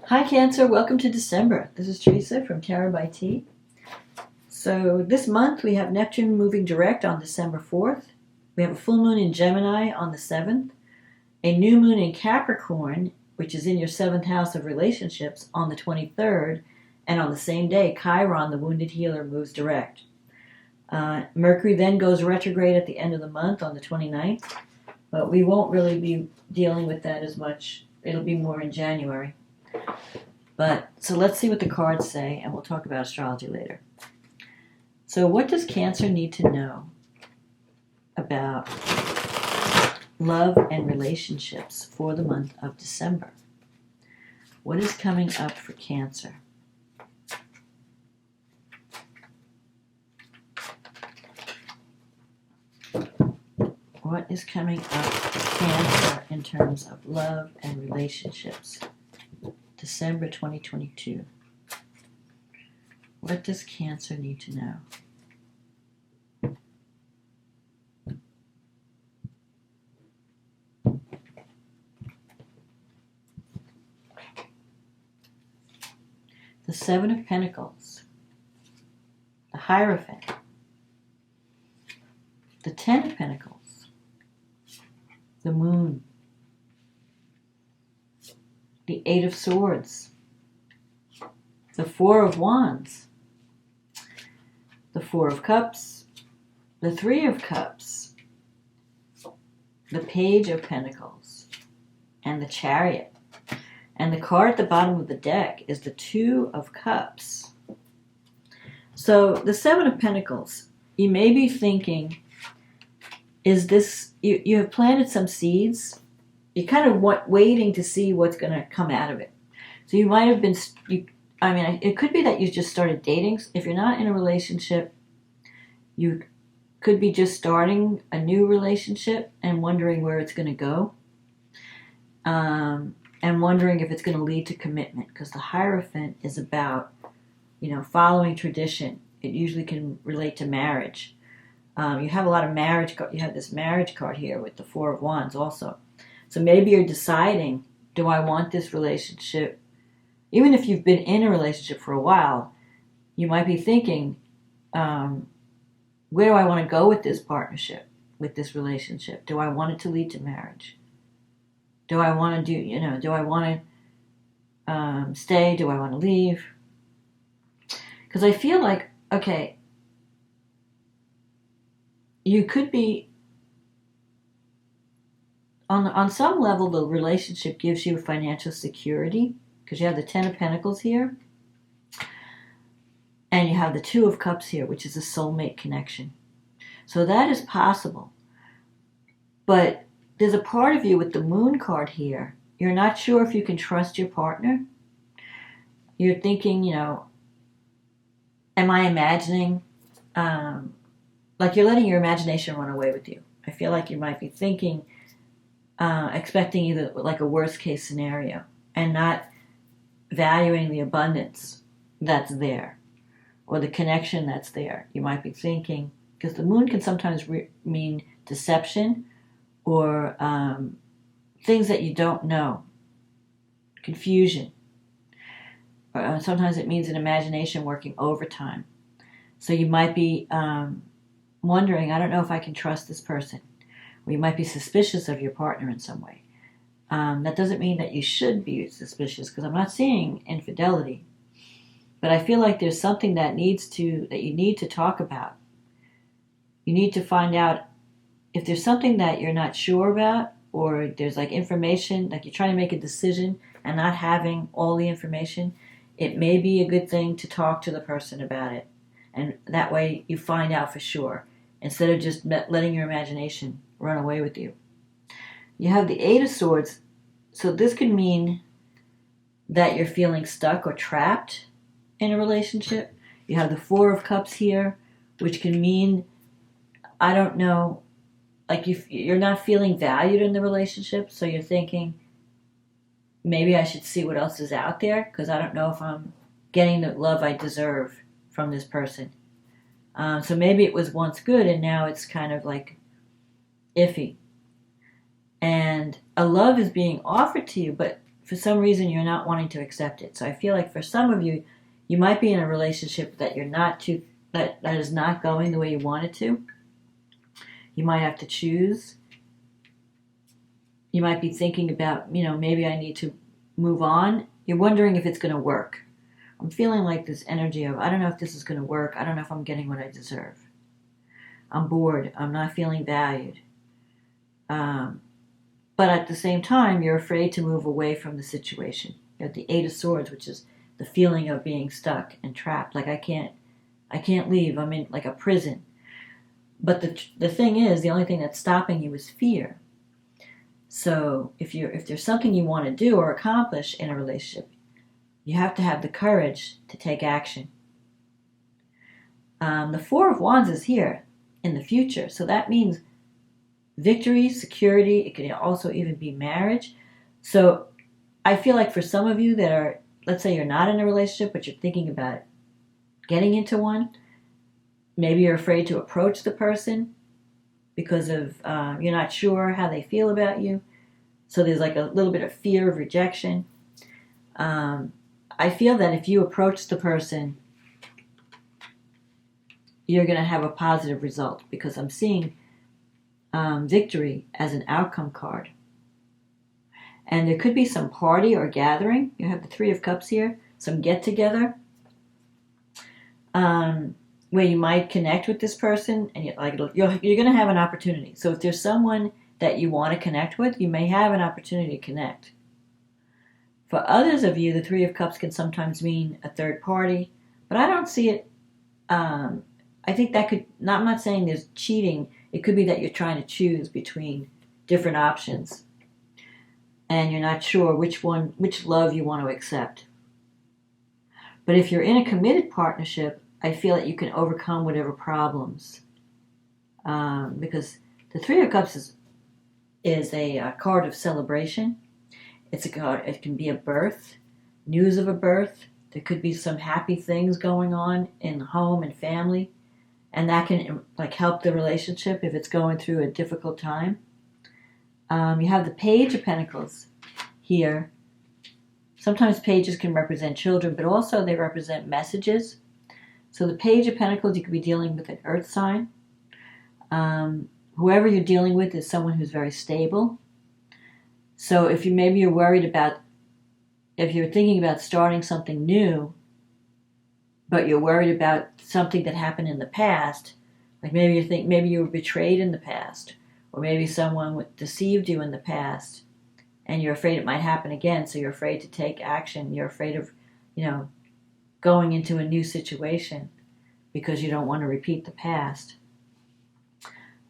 Hi Cancer, welcome to December. This is Teresa from Tarot by T. So this month we have Neptune moving direct on December 4th. We have a full moon in Gemini on the 7th. A new moon in Capricorn, which is in your 7th house of relationships, on the 23rd. And on the same day, Chiron, the wounded healer, moves direct. Mercury then goes retrograde at the end of the month on the 29th. But we won't really be dealing with that as much. It'll be more in January. So let's see what the cards say, and we'll talk about astrology later. So what does Cancer need to know about love and relationships for the month of December? What is coming up for Cancer? What is coming up for Cancer in terms of love and relationships? December 2022. What does Cancer need to know? The Seven of Pentacles, the Hierophant, the Ten of Pentacles, the Moon, the Eight of Swords, the Four of Wands, the Four of Cups, the Three of Cups, the Page of Pentacles, and the Chariot. And the card at the bottom of the deck is the Two of Cups. So the Seven of Pentacles, you may be thinking, is this, you have planted some seeds. You're kind of waiting to see what's going to come out of it. So you might have been, it could be that you just started dating. If you're not in a relationship, you could be just starting a new relationship and wondering where it's going to go. And wondering if it's going to lead to commitment. Because the Hierophant is about, following tradition. It usually can relate to marriage. You have a lot of marriage. You have this marriage card here with the Four of Wands also. So maybe you're deciding, do I want this relationship? Even if you've been in a relationship for a while, you might be thinking, where do I want to go with this partnership, with this relationship? Do I want it to lead to marriage? Do I want to do I want to stay? Do I want to leave? Because I feel like, okay, you could be, on some level, the relationship gives you financial security because you have the Ten of Pentacles here and you have the Two of Cups here, which is a soulmate connection. So that is possible. But there's a part of you with the Moon card here. You're not sure if you can trust your partner. You're thinking, am I imagining? Like you're letting your imagination run away with you. I feel like you might be thinking, expecting either like a worst case scenario and not valuing the abundance that's there or the connection that's there. You might be thinking, because the Moon can sometimes mean deception or things that you don't know, confusion. Sometimes it means an imagination working overtime. So you might be wondering, I don't know if I can trust this person. Or you might be suspicious of your partner in some way. That doesn't mean that you should be suspicious, because I'm not seeing infidelity. But I feel like there's something that you need to talk about. You need to find out if there's something that you're not sure about, or there's like information, like you're trying to make a decision and not having all the information. It may be a good thing to talk to the person about it. And that way you find out for sure, instead of just letting your imagination run away with you. You have the Eight of Swords, so this could mean that you're feeling stuck or trapped in a relationship. You have the Four of Cups here, which can mean, I don't know, like you're not feeling valued in the relationship, so you're thinking, maybe I should see what else is out there, because I don't know if I'm getting the love I deserve from this person. So maybe it was once good and now it's kind of like iffy. And a love is being offered to you, but for some reason you're not wanting to accept it. So I feel like for some of you, you might be in a relationship that you're not too, that is not going the way you want it to. You might have to choose. You might be thinking about, maybe I need to move on. You're wondering if it's going to work. I'm feeling like this energy of, I don't know if this is going to work. I don't know if I'm getting what I deserve. I'm bored. I'm not feeling valued. But at the same time, you're afraid to move away from the situation. You have the Eight of Swords, which is the feeling of being stuck and trapped. Like I can't leave. I'm in like a prison. But the thing is, the only thing that's stopping you is fear. So if there's something you want to do or accomplish in a relationship, you have to have the courage to take action. The Four of Wands is here in the future, so that means victory, security. It could also even be marriage. So I feel like for some of you that are, let's say you're not in a relationship, but you're thinking about getting into one, maybe you're afraid to approach the person because of you're not sure how they feel about you. So there's like a little bit of fear of rejection. I feel that if you approach the person, you're going to have a positive result, because I'm seeing victory as an outcome card. And there could be some party or gathering. You have the Three of Cups here, some get-together, where you might connect with this person, and you're going to have an opportunity. So if there's someone that you want to connect with, you may have an opportunity to connect. For others of you, the Three of Cups can sometimes mean a third party, but I don't see it. I think that could, I'm not saying there's cheating. It could be that you're trying to choose between different options, and you're not sure which love you want to accept. But if you're in a committed partnership, I feel that you can overcome whatever problems, because the Three of Cups is a card of celebration. It's a card. It can be a birth, news of a birth. There could be some happy things going on in home and family, and that can help the relationship if it's going through a difficult time. You have the Page of Pentacles here. Sometimes pages can represent children, but also they represent messages. So the Page of Pentacles, you could be dealing with an earth sign. Whoever you're dealing with is someone who's very stable. So if you're worried about, if you're thinking about starting something new, but you're worried about something that happened in the past, like maybe you were betrayed in the past, or maybe someone deceived you in the past, and you're afraid it might happen again, so you're afraid to take action. You're afraid of, going into a new situation because you don't want to repeat the past.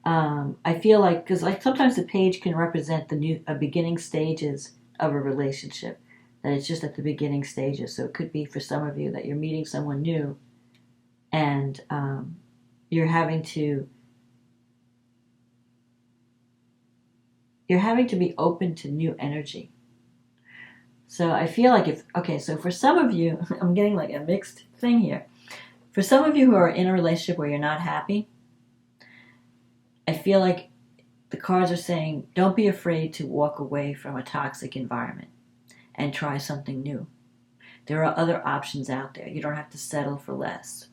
I feel like, because sometimes the page can represent the beginning stages of a relationship, that it's just at the beginning stages. So it could be for some of you that you're meeting someone new, and you're having to be open to new energy. So I feel like so for some of you, I'm getting like a mixed thing here. For some of you who are in a relationship where you're not happy, I feel like the cards are saying, don't be afraid to walk away from a toxic environment and try something new. There are other options out there. You don't have to settle for less.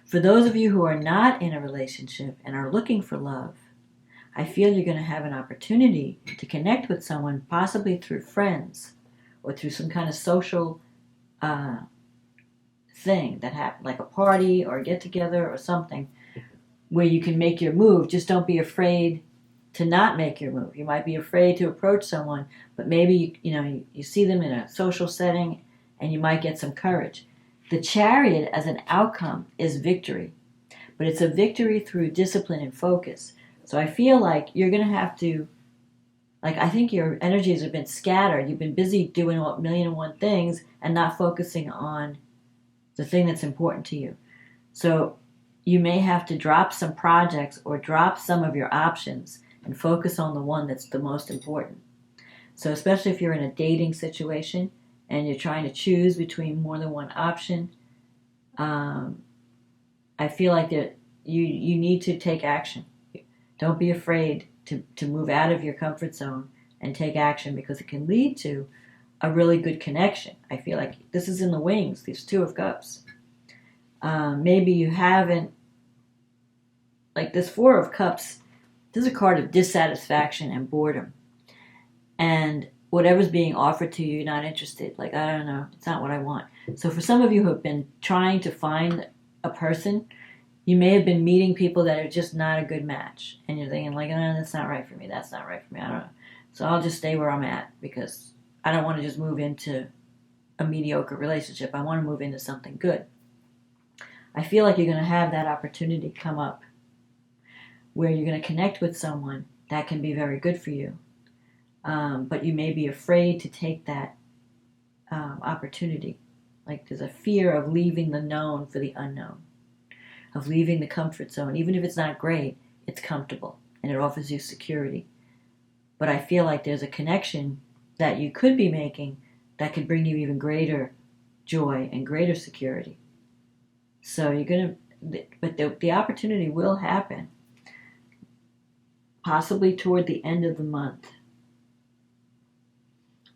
For those of you who are not in a relationship and are looking for love, I feel you're going to have an opportunity to connect with someone, possibly through friends or through some kind of social thing that happened, like a party or a get-together or something, where you can make your move. Just don't be afraid to not make your move. You might be afraid to approach someone, but maybe you see them in a social setting and you might get some courage. The Chariot as an outcome is victory, but it's a victory through discipline and focus. So I feel like you're going to have to, I think your energies have been scattered. You've been busy doing a million and one things and not focusing on the thing that's important to you. So you may have to drop some projects or drop some of your options and focus on the one that's the most important. So especially if you're in a dating situation and you're trying to choose between more than one option, I feel like that you need to take action. Don't be afraid to move out of your comfort zone and take action, because it can lead to a really good connection. I feel like this is in the wings, these Two of Cups. Maybe you haven't, like this Four of Cups, this is a card of dissatisfaction and boredom. And whatever's being offered to you, you're not interested. Like, I don't know, it's not what I want. So for some of you who have been trying to find a person, you may have been meeting people that are just not a good match. And you're thinking, like, no, that's not right for me. That's not right for me. I don't know. So I'll just stay where I'm at, because I don't want to just move into a mediocre relationship. I want to move into something good. I feel like you're going to have that opportunity come up where you're going to connect with someone that can be very good for you. But you may be afraid to take that opportunity. Like there's a fear of leaving the known for the unknown, of leaving the comfort zone. Even if it's not great, it's comfortable and it offers you security. But I feel like there's a connection that you could be making that could bring you even greater joy and greater security. So you're going to, but the opportunity will happen possibly toward the end of the month.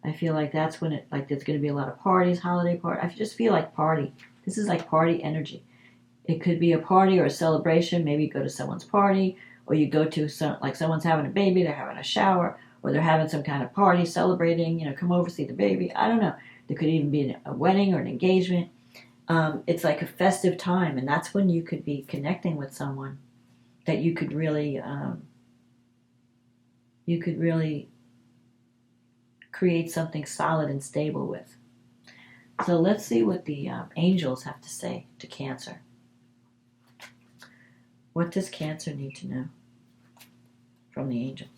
I feel like that's when there's going to be a lot of parties, holiday parties. I just feel like party. This is like party energy. It could be a party or a celebration. Maybe you go to someone's party, or you go to someone's having a baby, they're having a shower, or they're having some kind of party celebrating, come over, see the baby. I don't know. There could even be a wedding or an engagement. It's like a festive time, and that's when you could be connecting with someone that you could really create something solid and stable with. So let's see what the angels have to say to Cancer. What does Cancer need to know from the angels?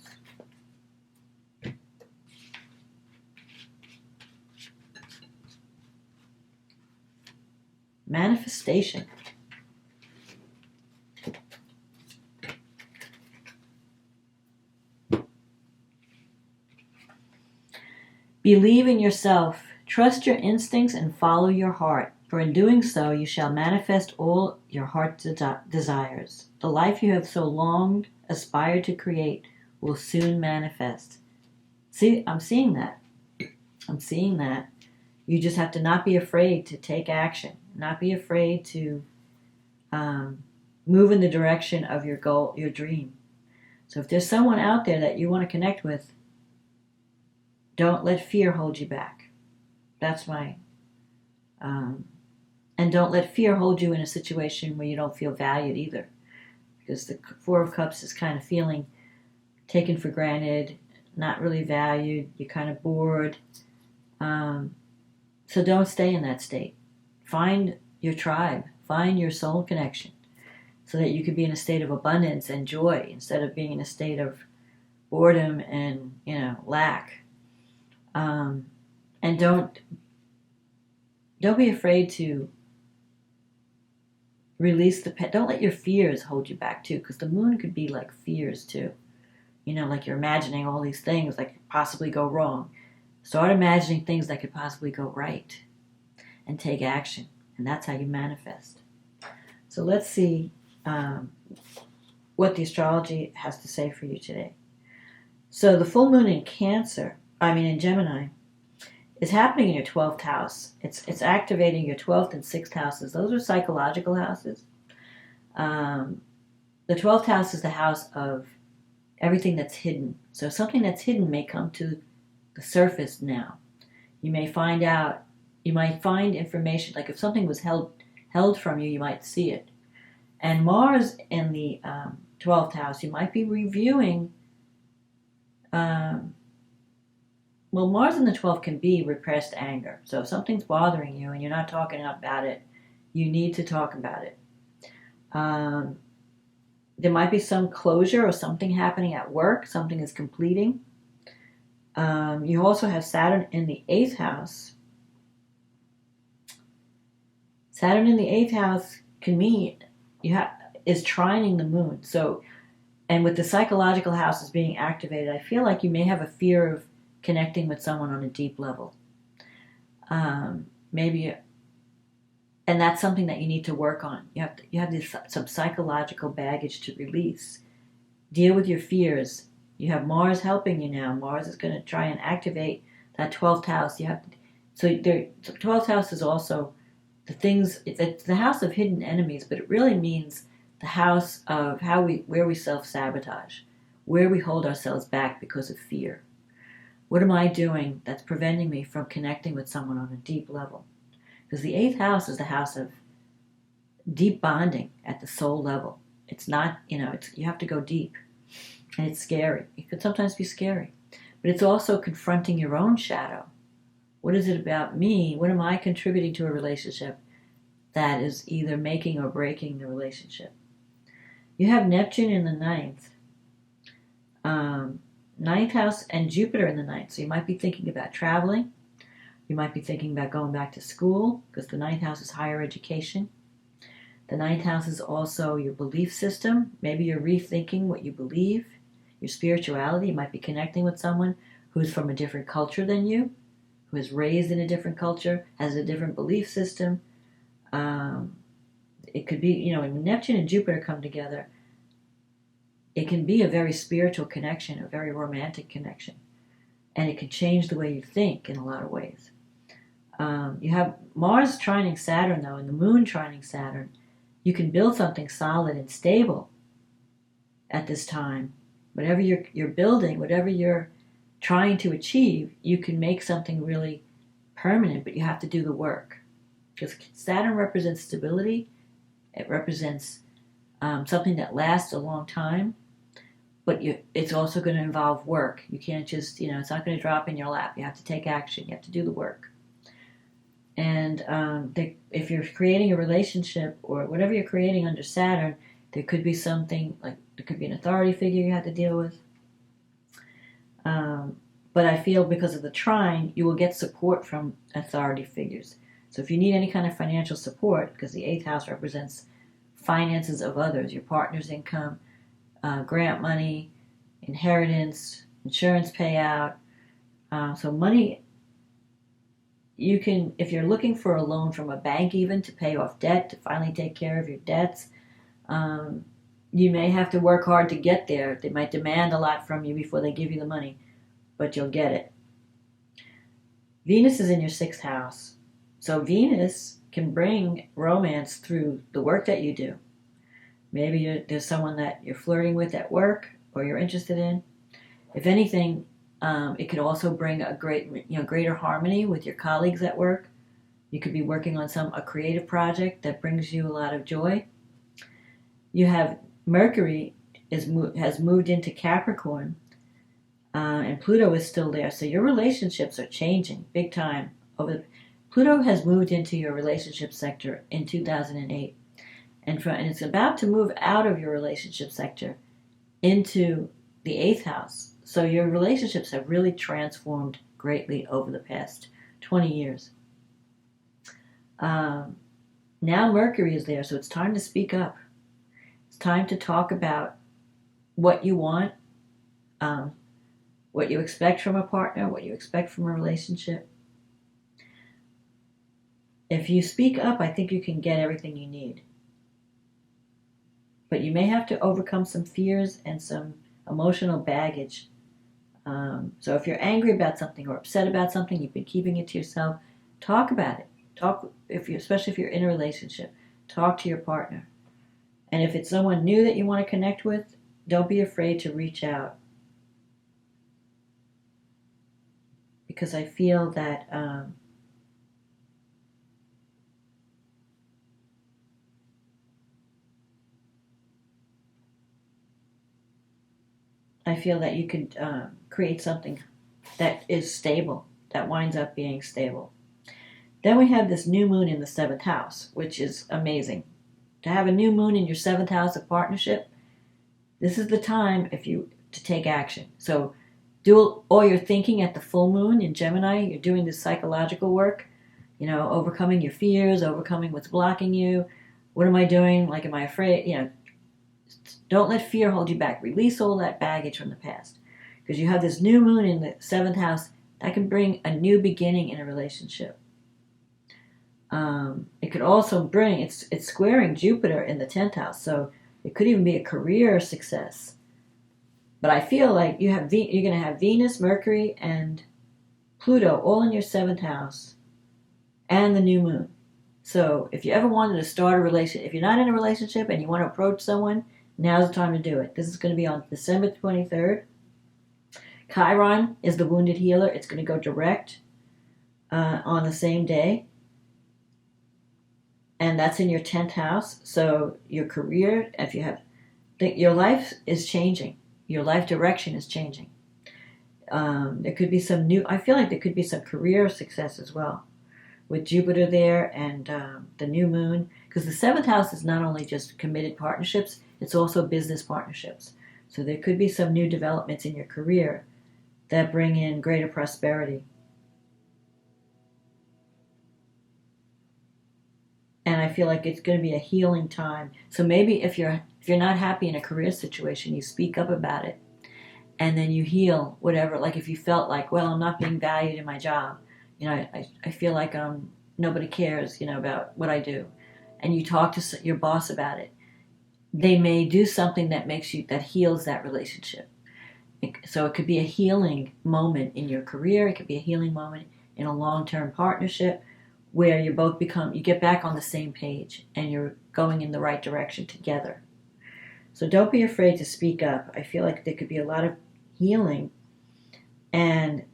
Manifestation. Believe in yourself. Trust your instincts and follow your heart, for in doing so you shall manifest all your heart's desires. The life you have so long aspired to create will soon manifest. See, I'm seeing that. I'm seeing that. You just have to not be afraid to take action, not be afraid to move in the direction of your goal, your dream. So if there's someone out there that you want to connect with, don't let fear hold you back. That's my... and don't let fear hold you in a situation where you don't feel valued either. Because the Four of Cups is kind of feeling taken for granted, not really valued, you're kind of bored. So don't stay in that state. Find your tribe. Find your soul connection so that you can be in a state of abundance and joy instead of being in a state of boredom and, lack. And don't be afraid to release don't let your fears hold you back too, because the moon could be like fears too. Like you're imagining all these things that could possibly go wrong. Start imagining things that could possibly go right and take action. And that's how you manifest. So let's see what the astrology has to say for you today. So the full moon in Gemini, is happening in your 12th house. It's activating your 12th and 6th houses. Those are psychological houses. The 12th house is the house of everything that's hidden. So something that's hidden may come to the surface now. You might find information, like if something was held from you, you might see it. And Mars in the 12th house, you might be reviewing. Mars in the 12th can be repressed anger. So if something's bothering you and you're not talking about it, you need to talk about it. There might be some closure or something happening at work. Something is completing. You also have Saturn in the 8th house. Saturn in the 8th house can mean is trining the moon. So, and with the psychological houses being activated, I feel like you may have a fear of connecting with someone on a deep level. Maybe, and that's something that you need to work on. You have some psychological baggage to release. Deal with your fears You have Mars helping you now. Mars is going to try and activate that 12th house. So the 12th house is also the things. It's the house of hidden enemies, but it really means the house of where we self-sabotage, where we hold ourselves back because of fear. What am I doing that's preventing me from connecting with someone on a deep level? Because the 8th house is the house of deep bonding at the soul level. It's not, you have to go deep. And it's scary. It could sometimes be scary. But it's also confronting your own shadow. What is it about me? What am I contributing to a relationship that is either making or breaking the relationship? You have Neptune in the 9th. 9th house and Jupiter in the 9th. So you might be thinking about traveling. You might be thinking about going back to school, because the 9th house is higher education. The 9th house is also your belief system. Maybe you're rethinking what you believe, your spirituality. You might be connecting with someone who's from a different culture than you, who is raised in a different culture, has a different belief system. It could be, when Neptune and Jupiter come together, it can be a very spiritual connection, a very romantic connection. And it can change the way you think in a lot of ways. You have Mars trining Saturn, though, and the Moon trining Saturn. You can build something solid and stable at this time. Whatever you're building, whatever you're trying to achieve, you can make something really permanent, but you have to do the work. Because Saturn represents stability. It represents something that lasts a long time, but it's also going to involve work. You can't just, it's not going to drop in your lap. You have to take action. You have to do the work. And if you're creating a relationship or whatever you're creating under Saturn, there could be something, like there could be an authority figure you have to deal with. But I feel because of the trine, you will get support from authority figures. So if you need any kind of financial support, because the 8th house represents finances of others, your partner's income, grant money, inheritance, insurance payout. So money, you can, if you're looking for a loan from a bank even to pay off debt, to finally take care of your debts, you may have to work hard to get there. They might demand a lot from you before they give you the money, but you'll get it. Venus is in your 6th house. So Venus can bring romance through the work that you do. Maybe there's someone that you're flirting with at work or you're interested in. If anything, it could also bring a greater harmony with your colleagues at work. You could be working on a creative project that brings you a lot of joy. You have Mercury has moved into Capricorn, and Pluto is still there. So your relationships are changing big time. Pluto has moved into your relationship sector in 2008. And it's about to move out of your relationship sector into the 8th house. So your relationships have really transformed greatly over the past 20 years. Now Mercury is there, so it's time to speak up. It's time to talk about what you want, what you expect from a partner, what you expect from a relationship. If you speak up, I think you can get everything you need. But you may have to overcome some fears and some emotional baggage. So if you're angry about something or upset about something, you've been keeping it to yourself, talk about it. Especially if you're in a relationship, talk to your partner. And if it's someone new that you want to connect with, don't be afraid to reach out. Because I feel that you could create something that is stable, that winds up being stable. Then we have this new moon in the 7th house, which is amazing. To have a new moon in your 7th house of partnership, this is the time to take action. So do all your thinking at the full moon in Gemini. You're doing this psychological work, overcoming your fears, overcoming what's blocking you. What am I doing? Like, am I afraid? Don't let fear hold you back. Release all that baggage from the past. Because you have this new moon in the 7th house that can bring a new beginning in a relationship. It could also bring, it's squaring Jupiter in the 10th house, so it could even be a career success. But I feel like you're going to have Venus, Mercury, and Pluto all in your 7th house, and the new moon. So if you ever wanted to start a relationship, if you're not in a relationship and you want to approach someone, now's the time to do it. This is going to be on December 23rd. Chiron is the wounded healer. It's going to go direct on the same day. And that's in your 10th house. So your career, if you have, your life is changing. Your life direction is changing. There could be some new, I feel like there could be some career success as well with Jupiter there and the new moon. Because the 7th house is not only just committed partnerships, it's also business partnerships. So there could be some new developments in your career that bring in greater prosperity. And I feel like it's going to be a healing time. So maybe if you're not happy in a career situation, you speak up about it, and then you heal whatever. Like if you felt like, well, I'm not being valued in my job, I feel like nobody cares, about what I do, and you talk to your boss about it. They may do something that heals that relationship. So it could be a healing moment in your career. It could be a healing moment in a long-term partnership, where you get back on the same page and you're going in the right direction together. So don't be afraid to speak up. I feel like there could be a lot of healing and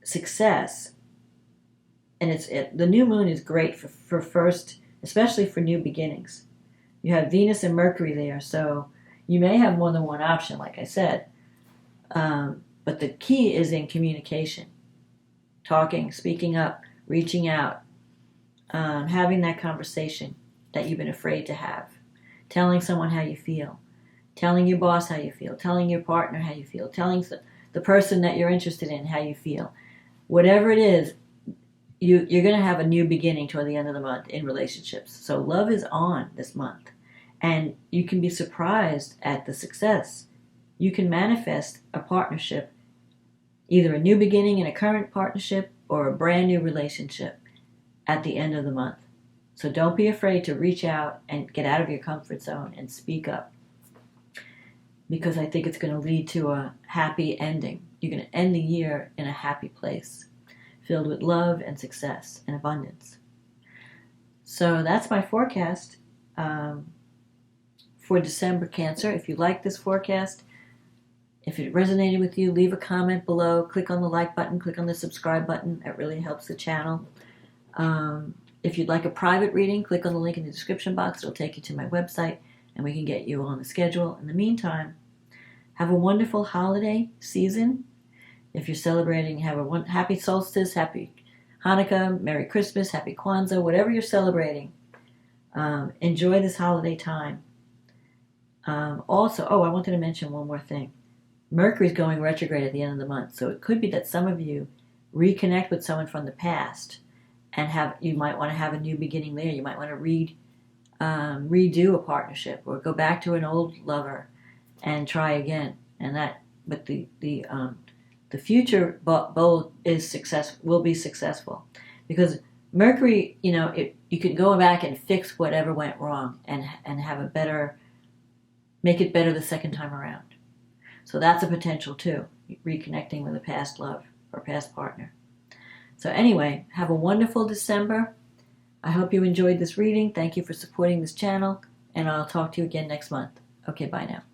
success. And the new moon is great for first, especially for new beginnings. You have Venus and Mercury there, so you may have more than one option, like I said. But the key is in communication. Talking, speaking up, reaching out. Having that conversation that you've been afraid to have, telling someone how you feel, telling your boss how you feel, telling your partner how you feel, telling the person that you're interested in how you feel. Whatever it is, you're going to have a new beginning toward the end of the month in relationships. So love is on this month, and you can be surprised at the success. You can manifest a partnership, either a new beginning in a current partnership or a brand new relationship at the end of the month. So don't be afraid to reach out and get out of your comfort zone and speak up, because I think it's going to lead to a happy ending. You're going to end the year in a happy place, filled with love and success and abundance. So that's my forecast for December, Cancer. If you like this forecast, if it resonated with you, leave a comment below. Click on the like button, click on the subscribe button. It really helps the channel. If you'd like a private reading, click on the link in the description box. It'll take you to my website, and we can get you on the schedule. In the meantime, have a wonderful holiday season. If you're celebrating, have a happy solstice, happy Hanukkah, Merry Christmas, happy Kwanzaa, whatever you're celebrating. Enjoy this holiday time. Also, I wanted to mention one more thing. Mercury's going retrograde at the end of the month, so it could be that some of you reconnect with someone from the past, and you might want to have a new beginning there. You might want to redo a partnership, or go back to an old lover and try again. But the future bowl will be successful, because Mercury, you can go back and fix whatever went wrong and make it better the second time around. So that's a potential too, reconnecting with a past love or past partner. So anyway, have a wonderful December. I hope you enjoyed this reading. Thank you for supporting this channel, and I'll talk to you again next month. Okay, bye now.